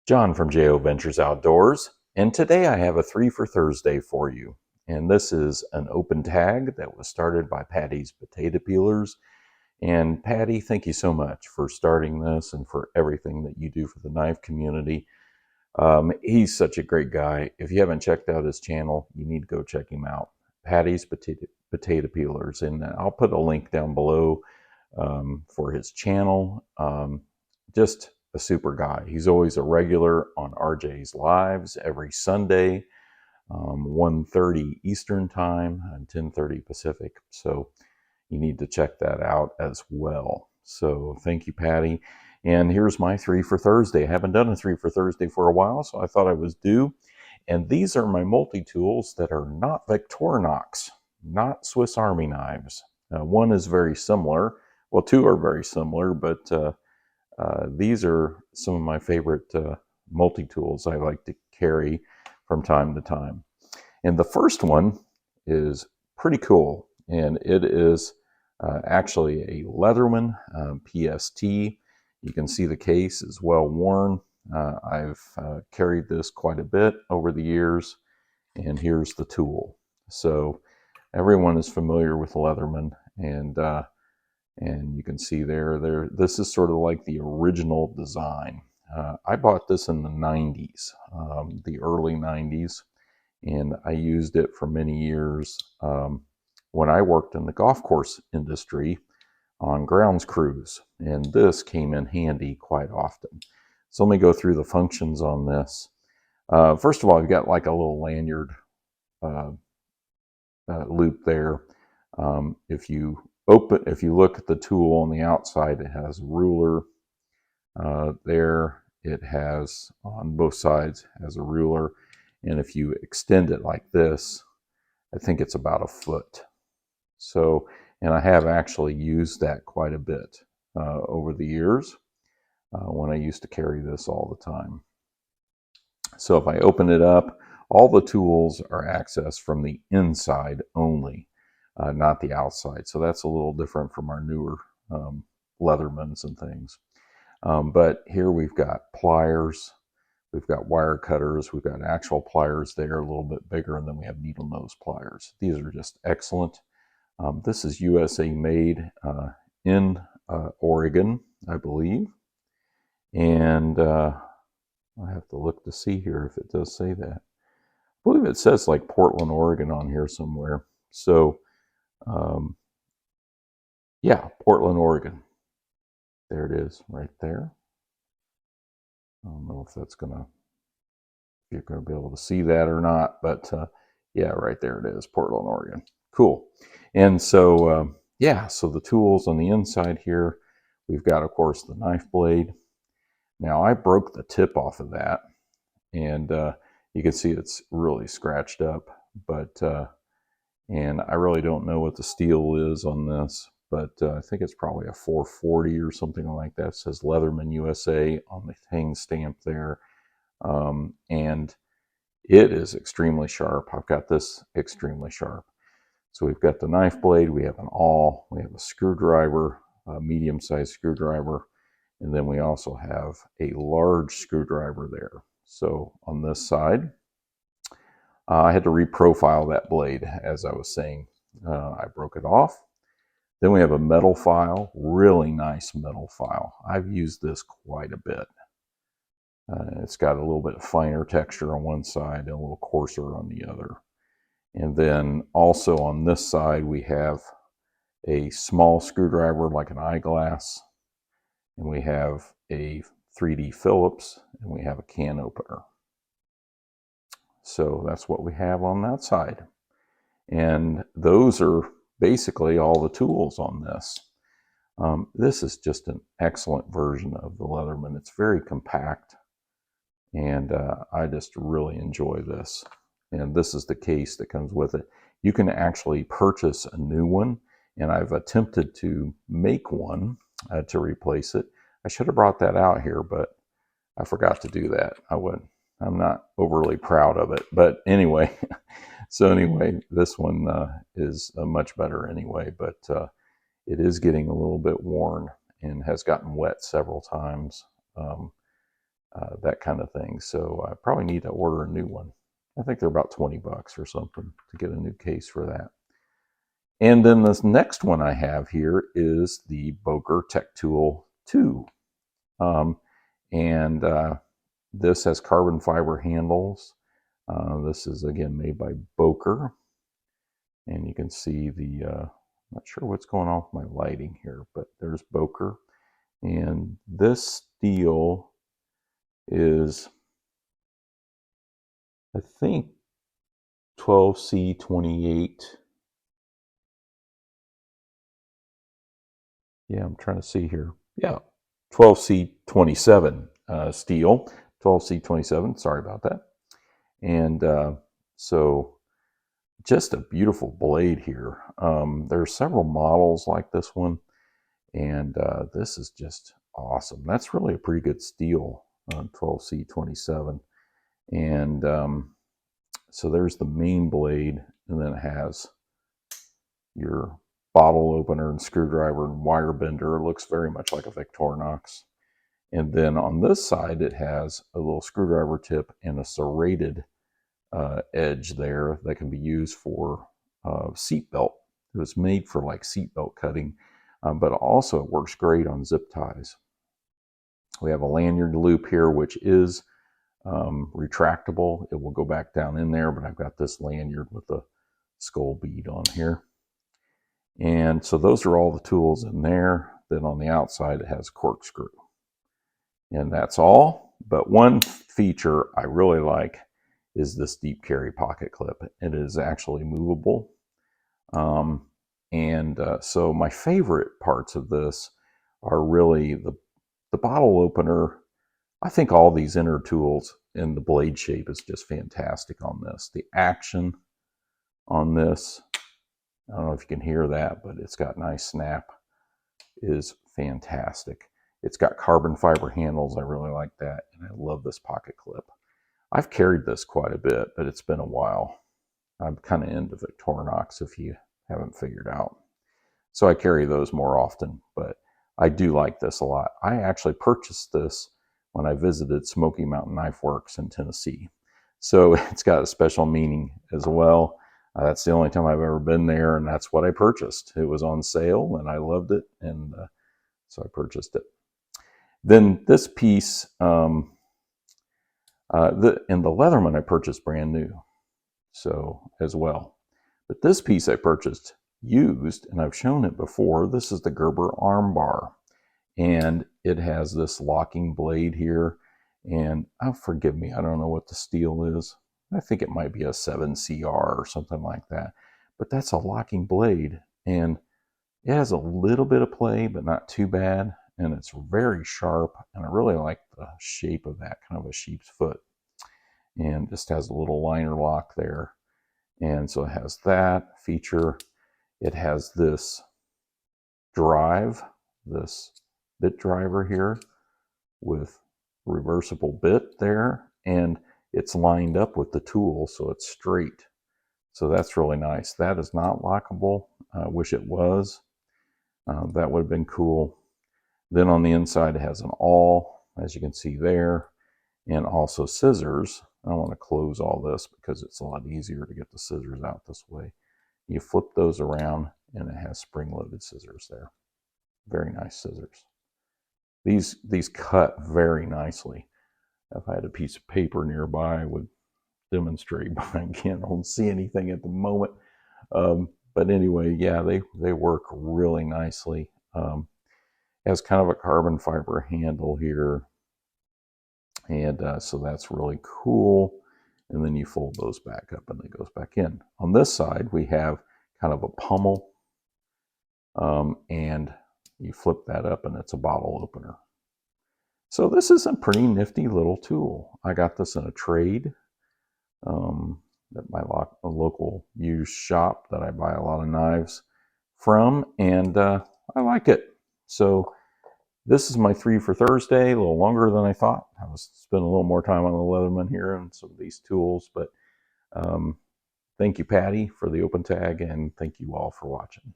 John from JO Ventures Outdoors, and today I have a 3 for Thursday for you. And this is an open tag that was started by Patty's Potato Peelers. And Patty, thank you so much for starting this and for everything that you do for the knife community. He's such a great guy. If you haven't checked out his channel, you need to go check him out. Patty's Potato Peelers. And I'll put a link down below for his channel. Just a super guy. He's always a regular on RJ's Lives every Sunday, 1:30 Eastern Time and 10:30 Pacific. So you need to check that out as well. So thank you, Patty. And here's my 3 for Thursday. I haven't done a 3 for Thursday for a while, so I thought I was due. And these are my multi-tools that are not Victorinox, not Swiss Army knives. One is very similar. Well, two are very similar, but these are some of my favorite multi-tools I like to carry from time to time. And the first one is pretty cool, and it is actually a Leatherman PST. You can see the case is well worn. I've carried this quite a bit over the years, and here's the tool. So everyone is familiar with Leatherman, and you can see there, this is sort of like the original design. I bought this in the 90s, the early 90s, and I used it for many years when I worked in the golf course industry on grounds crews, and this came in handy quite often. So let me go through the functions on this. First of all, I've got like a little lanyard loop there. If you look at the tool on the outside, it has a ruler there. It has on both sides has a ruler, and if you extend it like this, I think it's about a foot. So, and I have actually used that quite a bit over the years when I used to carry this all the time. So if I open it up, all the tools are accessed from the inside only, not the outside. So that's a little different from our newer Leathermans and things. But here we've got pliers, we've got wire cutters, we've got actual pliers there, a little bit bigger, and then we have needle nose pliers. These are just excellent. This is USA made in Oregon, I believe. And I have to look to see here if it does say that. I believe it says like Portland, Oregon on here somewhere. So, yeah, Portland, Oregon. There it is right there. I don't know if that's if you're going to be able to see that or not, but yeah, right there it is, Portland, Oregon. Cool. And so, yeah, so the tools on the inside here, we've got, of course, the knife blade. Now, I broke the tip off of that, and you can see it's really scratched up, but, and I really don't know what the steel is on this, but I think it's probably a 440 or something like that. It says Leatherman USA on the hang stamp there. And it is extremely sharp. I've got this extremely sharp. So we've got the knife blade, we have an awl, we have a screwdriver, a medium-sized screwdriver, and then we also have a large screwdriver there. So on this side, I had to reprofile that blade, as I was saying. I broke it off. Then we have a metal file, really nice metal file. I've used this quite a bit. It's got a little bit of finer texture on one side and a little coarser on the other. And then also on this side, we have a small screwdriver like an eyeglass, and we have a 3D Phillips, and we have a can opener. So that's what we have on that side. And those are basically all the tools on this. This is just an excellent version of the Leatherman. It's very compact, and I just really enjoy this. And this is the case that comes with it. You can actually purchase a new one, and I've attempted to make one to replace it. I should have brought that out here, but I forgot to do that. I'm not overly proud of it, but anyway. So anyway, this one is much better anyway, but it is getting a little bit worn and has gotten wet several times. that kind of thing. So I probably need to order a new one. I think they're about 20 bucks or something to get a new case for that. And then this next one I have here is the Boker Tech Tool 2. And this has carbon fiber handles. This is again made by Boker. And you can see the, not sure what's going on with my lighting here, but there's Boker. And this steel is, I think, 12C28. Yeah, I'm trying to see here. Yeah, 12C27 steel, 12C27. Sorry about that. And so just a beautiful blade here. There are several models like this one, and this is just awesome. That's really a pretty good steel, 12C27. And so there's the main blade, and then it has your bottle opener and screwdriver and wire bender. It looks very much like a Victorinox. And then on this side, it has a little screwdriver tip and a serrated edge there that can be used for seat belt. It was made for like seat belt cutting, but also it works great on zip ties. We have a lanyard loop here, which is retractable. It will go back down in there, but I've got this lanyard with a skull bead on here. And so those are all the tools in there. Then on the outside, it has corkscrew. And that's all. But one feature I really like is this deep carry pocket clip. It is actually movable. So my favorite parts of this are really the bottle opener. I think all these inner tools and the blade shape is just fantastic on this. The action on this, I don't know if you can hear that, but it's got nice snap, is fantastic. It's got carbon fiber handles. I really like that. And I love this pocket clip. I've carried this quite a bit, but it's been a while. I'm kind of into Victorinox if you haven't figured out. So I carry those more often, but I do like this a lot. I actually purchased this when I visited Smoky Mountain Knife Works in Tennessee. So it's got a special meaning as well. That's the only time I've ever been there, and that's what I purchased. It was on sale, and I loved it, and so I purchased it. Then this piece, and the Leatherman I purchased brand new, so as well. But this piece I purchased used, and I've shown it before. This is the Gerber Armbar, and it has this locking blade here. And forgive me, I don't know what the steel is. I think it might be a 7CR or something like that. But that's a locking blade, and it has a little bit of play, but not too bad. And it's very sharp, and I really like the shape of that, kind of a sheep's foot. And just has a little liner lock there. And so it has that feature. It has this drive, this bit driver here with reversible bit there, and it's lined up with the tool, so it's straight. So that's really nice. That is not lockable. I wish it was. That would have been cool. Then on the inside, it has an awl, as you can see there, and also scissors. I don't want to close all this because it's a lot easier to get the scissors out this way. You flip those around, and it has spring-loaded scissors there. Very nice scissors. These cut very nicely. If I had a piece of paper nearby, I would demonstrate, but again, I don't see anything at the moment. But anyway, yeah, they work really nicely. Has kind of a carbon fiber handle here, and so that's really cool. And then you fold those back up, and it goes back in. On this side, we have kind of a pummel, and you flip that up, and it's a bottle opener. So this is a pretty nifty little tool. I got this in a trade at my local used shop that I buy a lot of knives from, and I like it. So this is my 3 for Thursday, a little longer than I thought. I was spending a little more time on the Leatherman here and some of these tools, but thank you, Patty, for the open tag, and thank you all for watching.